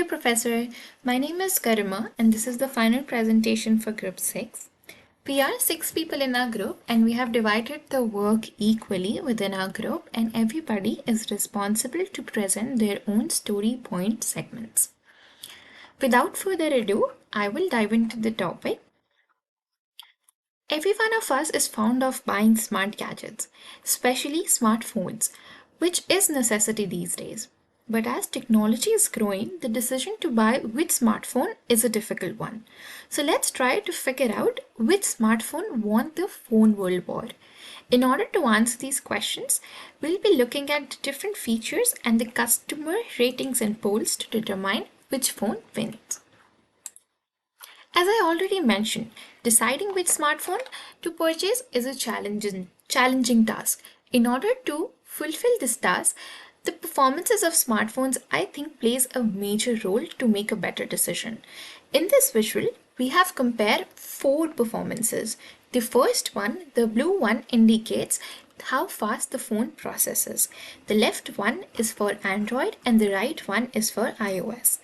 Professor. My name is Karima, and this is the final presentation for Group 6. We are 6 people in our group, and we have divided the work equally within our group, and everybody is responsible to present their own story point segments. Without further ado, I will dive into the topic. Every one of us is fond of buying smart gadgets, especially smartphones, which is necessity these days. But as technology is growing, the decision to buy which smartphone is a difficult one. So let's try to figure out which smartphone won the phone world war. In order to answer these questions, we'll be looking at the different features and the customer ratings and polls to determine which phone wins. As I already mentioned, deciding which smartphone to purchase is a challenging task. In order to fulfill this task, the performances of smartphones I think plays a major role to make a better decision. In this visual, we have compared four performances. The first one, the blue one, indicates how fast the phone processes. The left one is for Android and the right one is for iOS.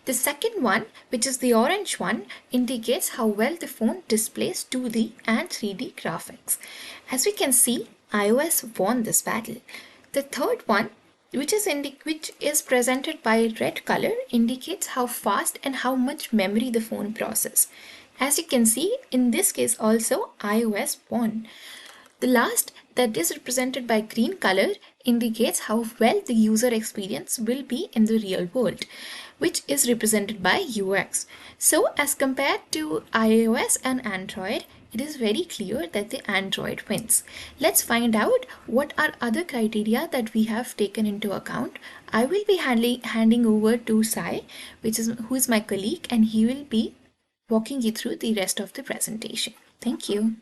The second one, which is the orange one, indicates how well the phone displays 2D and 3D graphics. As we can see, iOS won this battle. The third one, which is presented by red color, indicates how fast and how much memory the phone processes. As you can see, in this case also, iOS won. The last, that is represented by green color, indicates how well the user experience will be in the real world, which is represented by UX. So as compared to iOS and Android, it is very clear that the Android wins. Let's find out what are other criteria that we have taken into account. I will be handing over to Sai, who is my colleague, and he will be walking you through the rest of the presentation. Thank you.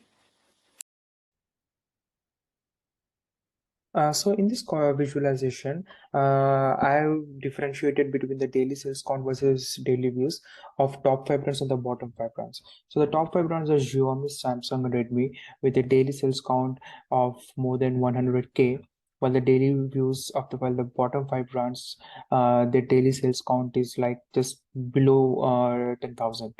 So in this visualization, I have differentiated between the daily sales count versus daily views of top five brands and the bottom five brands. So the top five brands are Xiaomi, Samsung, and Redmi with a daily sales count of more than 100K, while the daily views of the bottom five brands, their daily sales count is like just below 10,000.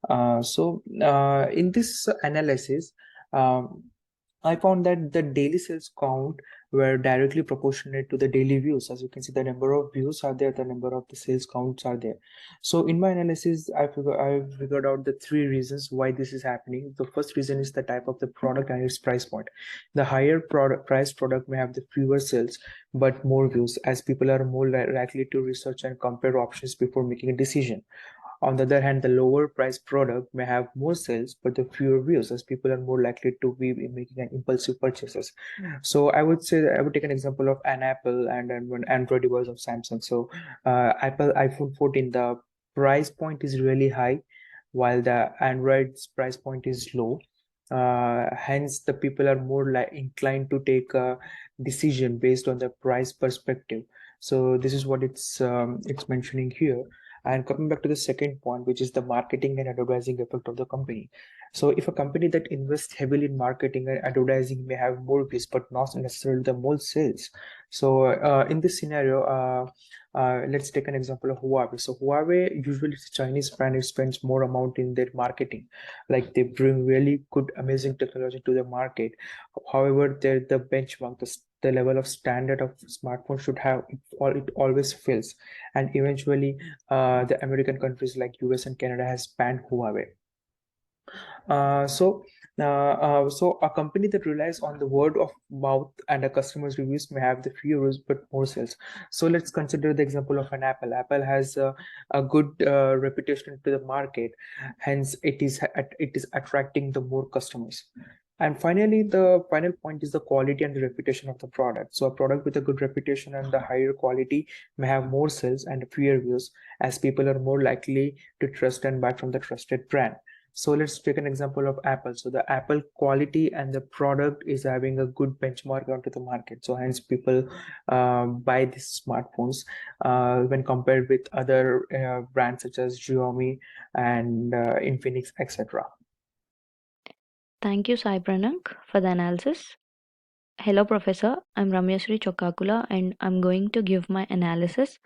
In this analysis, um, I found that the daily sales count were directly proportionate to the daily views. As you can see, the number of views are there, the number of the sales counts are there. So in my analysis, I figured out the three reasons why this is happening. The first reason is the type of the product and its price point. The higher price product may have the fewer sales but more views, as people are more likely to research and compare options before making a decision. On the other hand, the lower price product may have more sales but the fewer views, as people are more likely to be making an impulsive purchases. So I would say that I would take an example of an Apple and an Android device of Samsung. So Apple iPhone 14, the price point is really high, while the Android's price point is low. Hence, the people are more inclined to take a decision based on the price perspective. So this is what it's mentioning here. And coming back to the second point, which is the marketing and advertising effect of the company. So if a company that invests heavily in marketing and advertising may have more views, but not necessarily the more sales. So in this scenario, let's take an example of Huawei. So Huawei, usually it's a Chinese brand, it spends more amount in their marketing. Like they bring really good, amazing technology to the market. However, the benchmark, the level of standard of smartphone should have, it always fails. And eventually, the American countries like US and Canada has banned Huawei. So a company that relies on the word of mouth and a customer's reviews may have the fewer views but more sales. So let's consider the example of an Apple. Apple has a good reputation to the market, hence it is attracting the more customers. And finally, the final point is the quality and the reputation of the product. So a product with a good reputation and the higher quality may have more sales and fewer views, as people are more likely to trust and buy from the trusted brand. So let's take an example of Apple. So the Apple quality and the product is having a good benchmark onto the market. So hence people buy these smartphones when compared with other brands such as Xiaomi and Infinix, etc. Thank you, Sai Pranang, for the analysis. Hello, Professor. I'm Ramyasri Chokakula, and I'm going to give my analysis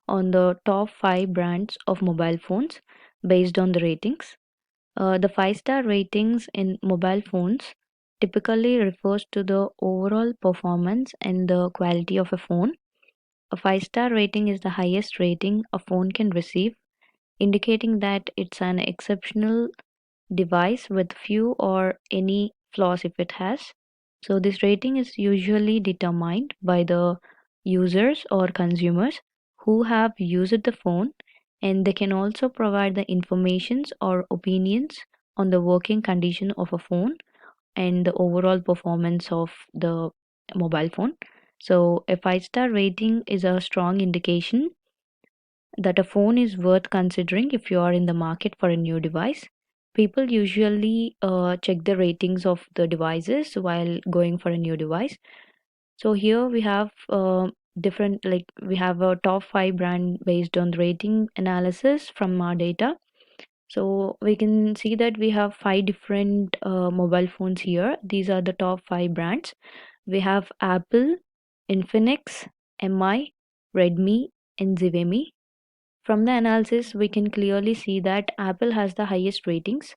on the top 5 brands of mobile phones based on the ratings. The 5-star ratings in mobile phones typically refers to the overall performance and the quality of a phone. A 5-star rating is the highest rating a phone can receive, indicating that it's an exceptional device with few or any flaws if it has. So, this rating is usually determined by the users or consumers who have used the phone, and they can also provide the informations or opinions on the working condition of a phone and the overall performance of the mobile phone. So, a 5-star rating is a strong indication that a phone is worth considering if you are in the market for a new device. People usually check the ratings of the devices while going for a new device. So here we have different, like we have a top 5 brand based on the rating analysis from our data. So we can see that we have 5 different mobile phones here. These are the top 5 brands. We have Apple, Infinix, MI, Redmi, and Xiaomi. From the analysis, we can clearly see that Apple has the highest ratings.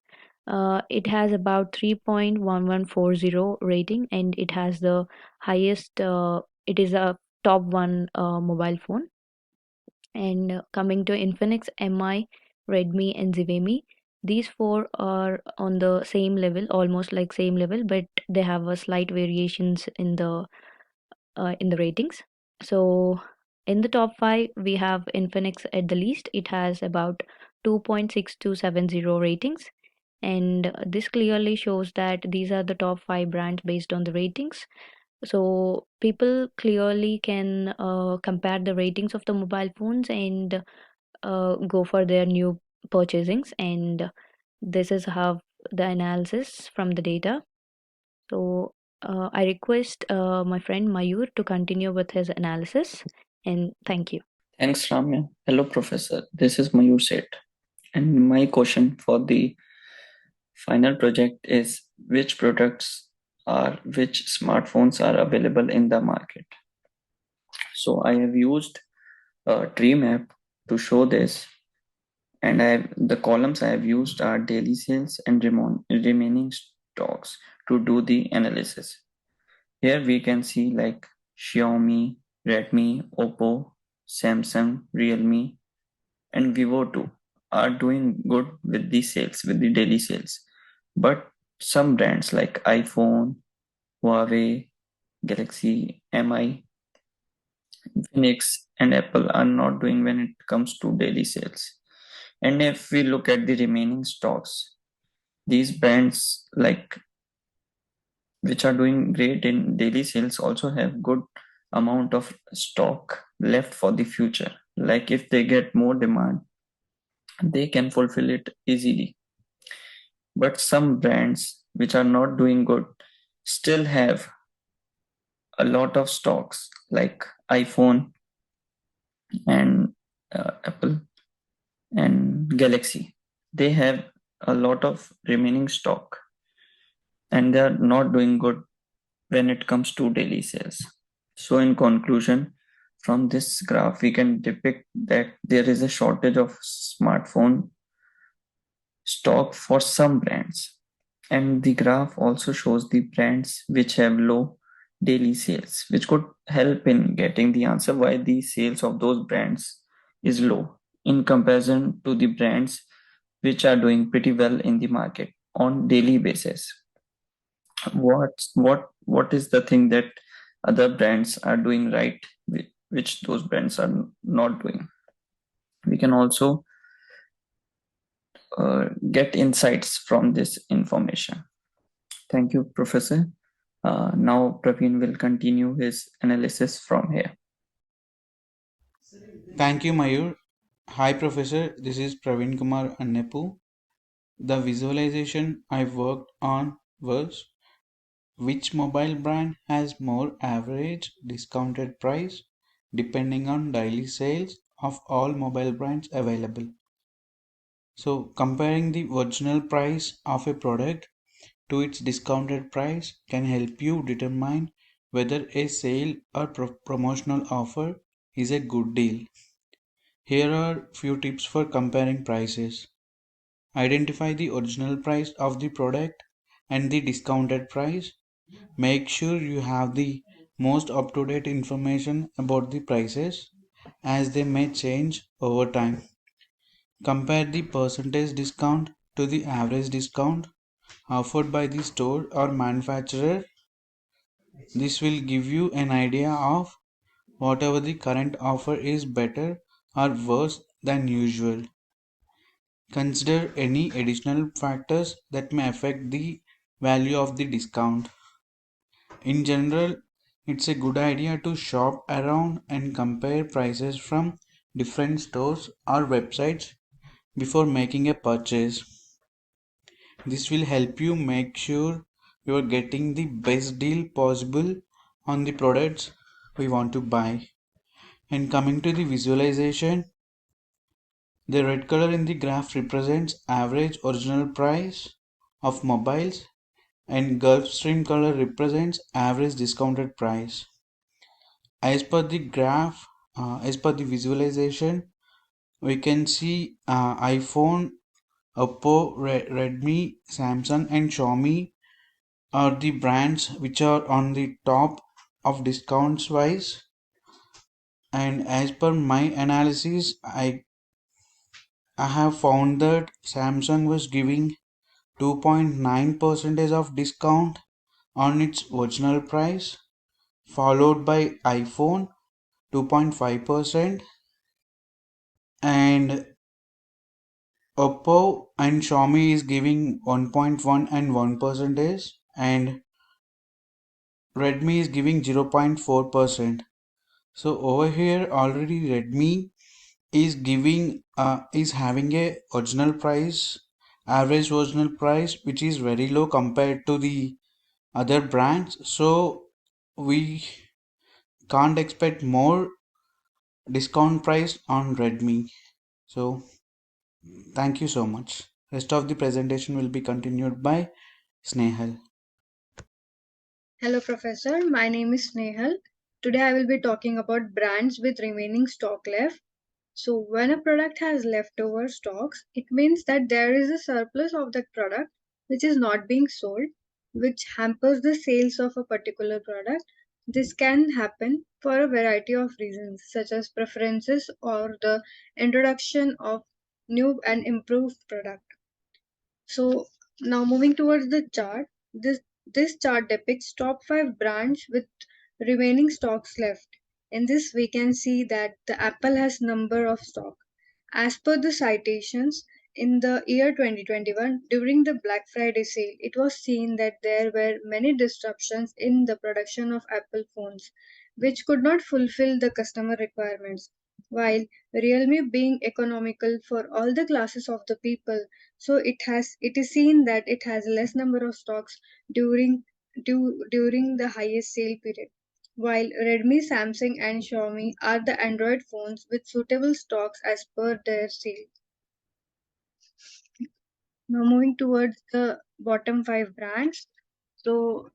It has about 3.1140 rating, and it has the highest, it is a top one mobile phone. And coming to Infinix, MI, Redmi, and Xiaomi, these four are on the same level, almost like same level, but they have a slight variations in the ratings. So in the top 5, we have Infinix at the least. It has about 2.6270 ratings. And this clearly shows that these are the top 5 brands based on the ratings. So people clearly can compare the ratings of the mobile phones and go for their new purchasings. And this is how the analysis from the data. So I request my friend Mayur to continue with his analysis, and thank you. Thanks, Ramya. Hello, Professor. This is Mayur Seth. And my question for the final project is which smartphones are available in the market. So I have used a tree map to show this, and the columns I have used are daily sales and remaining stocks to do the analysis. Here we can see like Xiaomi, Redmi, Oppo, Samsung, Realme, and Vivo too are doing good with the sales, with the daily sales. But some brands like iPhone, Huawei, Galaxy, MI, Infinix, and Apple are not doing when it comes to daily sales. And if we look at the remaining stocks, these brands like which are doing great in daily sales also have good amount of stock left for the future. Like if they get more demand, they can fulfill it easily. But some brands which are not doing good still have a lot of stocks like iPhone and Apple and Galaxy. They have a lot of remaining stock and they are not doing good when it comes to daily sales. So, in conclusion, from this graph, we can depict that there is a shortage of smartphone stock for some brands. And the graph also shows the brands which have low daily sales, which could help in getting the answer why the sales of those brands is low in comparison to the brands which are doing pretty well in the market on daily basis. What is the thing that other brands are doing right, which those brands are not doing? We can also get insights from this information. Thank you, Professor. Now Praveen will continue his analysis from here. Thank you, Mayur. Hi, Professor. This is Praveen Kumar Annepu. The visualization I worked on was which mobile brand has more average discounted price depending on daily sales of all mobile brands available. So, comparing the original price of a product to its discounted price can help you determine whether a sale or promotional offer is a good deal. Here are few tips for comparing prices. Identify the original price of the product and the discounted price. Make sure you have the most up-to-date information about the prices as they may change over time. Compare the percentage discount to the average discount offered by the store or manufacturer. This will give you an idea of whatever the current offer is better or worse than usual. Consider any additional factors that may affect the value of the discount. In general, it's a good idea to shop around and compare prices from different stores or websites before making a purchase. This will help you make sure you are getting the best deal possible on the products we want to buy. And coming to the visualization, the red color in the graph represents average original price of mobiles and Gulfstream color represents average discounted price. As per the graph, as per the visualization, we can see iPhone, Oppo, Redmi, Samsung, and Xiaomi are the brands which are on the top of discounts wise. And as per my analysis, I have found that Samsung was giving 2.9% of discount on its original price, followed by iPhone 2.5%, and Oppo and Xiaomi is giving 1.1 and 1%, and Redmi is giving 0.4%. So over here already Redmi is giving is having a original price, average original price, which is very low compared to the other brands. So we can't expect more discount price on Redmi. So thank you so much. Rest of the presentation will be continued by Snehal. Hello, Professor. My name is Snehal. Today I will be talking about brands with remaining stock left. So, when a product has leftover stocks, it means that there is a surplus of that product which is not being sold, which hampers the sales of a particular product. This can happen for a variety of reasons, such as preferences or the introduction of new and improved product. So now moving towards the chart, this chart depicts top 5 brands with remaining stocks left. In this we can see that the Apple has number of stock. As per the citations, in the year 2021, during the Black Friday sale, it was seen that there were many disruptions in the production of Apple phones, which could not fulfill the customer requirements. While Realme being economical for all the classes of the people, so it is seen that it has less number of stocks during during the highest sale period. While Redmi, Samsung, and Xiaomi are the Android phones with suitable stocks as per their sale. Now moving towards the bottom 5 brands. So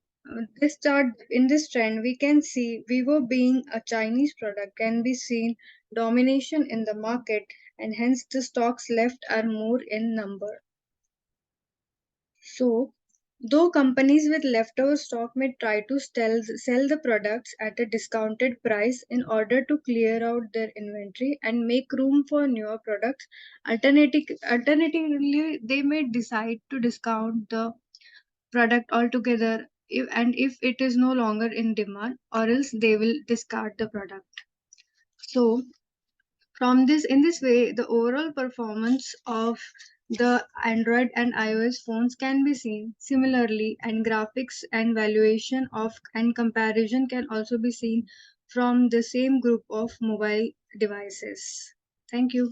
this chart in this trend we can see Vivo being a Chinese product can be seen domination in the market and hence the stocks left are more in number. So, though companies with leftover stock may try to sell the products at a discounted price in order to clear out their inventory and make room for newer products, alternatively, they may decide to discount the product altogether if it is no longer in demand, or else they will discard the product. So, from this, in this way, the overall performance of the Android and iOS phones can be seen. Similarly, and graphics and valuation of and comparison can also be seen from the same group of mobile devices. Thank you.